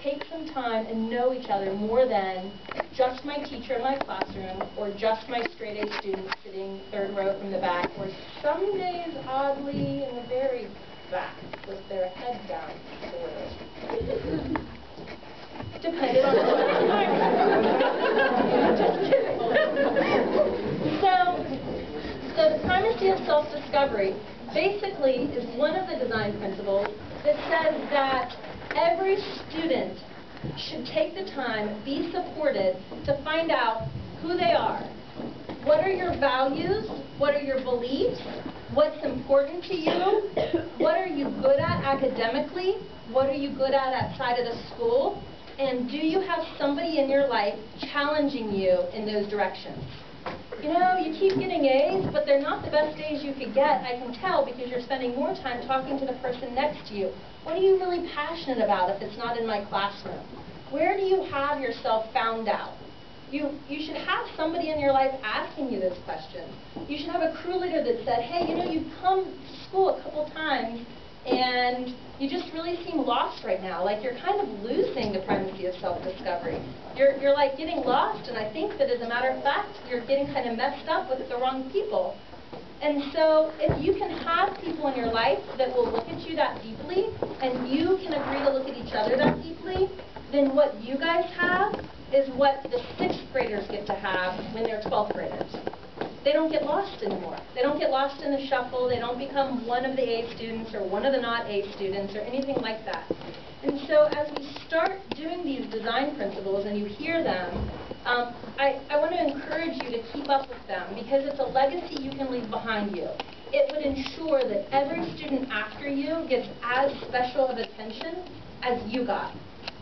take some time and know each other more than just my teacher in my classroom or just my straight A student sitting third row from the back, or some days oddly in the very back with their head down, sort of. Depending on the Just kidding. So the primacy of self-discovery basically is one of the design principles that says that every student should take the time, be supported, to find out who they are. What are your values? What are your beliefs? What's important to you? What are you good at academically? What are you good at outside of the school? And do you have somebody in your life challenging you in those directions? You know, you keep getting A's, but they're not the best A's you could get, I can tell, because you're spending more time talking to the person next to you. What are you really passionate about if it's not in my classroom? Where do you have yourself found out? You should have somebody in your life asking you this question. You should have a crew leader that said, hey, you know, you've come to school a couple times, and you just really seem lost right now. Like you're kind of losing the primacy of self-discovery. You're like getting lost, and I think that as a matter of fact, you're getting kind of messed up with the wrong people. And so if you can have people in your life that will look at you that deeply, and you can agree to look at each other that deeply, then what you guys have is what the 6th graders get to have when they're 12th graders. They don't get lost anymore. They don't get lost in the shuffle. They don't become one of the A students or one of the not A students or anything like that. And so as we start doing these design principles and you hear them, I want to encourage you to keep up with them because it's a legacy you can leave behind you. It would ensure that every student after you gets as special of attention as you got.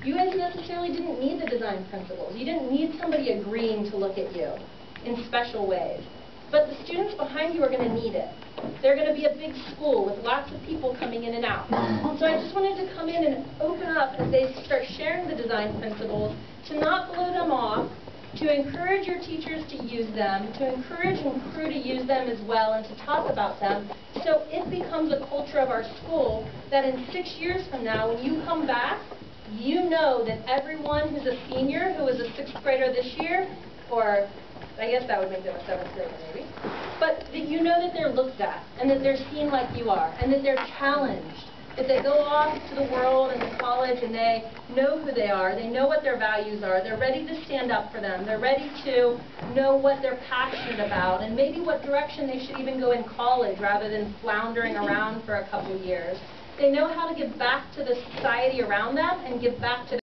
You guys necessarily didn't need the design principles. You didn't need somebody agreeing to look at you in special ways. But the students behind you are going to need it. They're going to be a big school with lots of people coming in and out. So I just wanted to come in and open up as they start sharing the design principles to not blow them off, to encourage your teachers to use them, to encourage your crew to use them as well and to talk about them. So it becomes a culture of our school that in 6 years from now, when you come back, you know that everyone who's a senior, who was a 6th grader this year, or I guess that would make them a 7th grader maybe, but that you know that they're looked at and that they're seen like you are and that they're challenged, that they go off to the world and to college and they know who they are, they know what their values are, they're ready to stand up for them, they're ready to know what they're passionate about and maybe what direction they should even go in college rather than floundering around for a couple years. They know how to give back to the society around them and give back to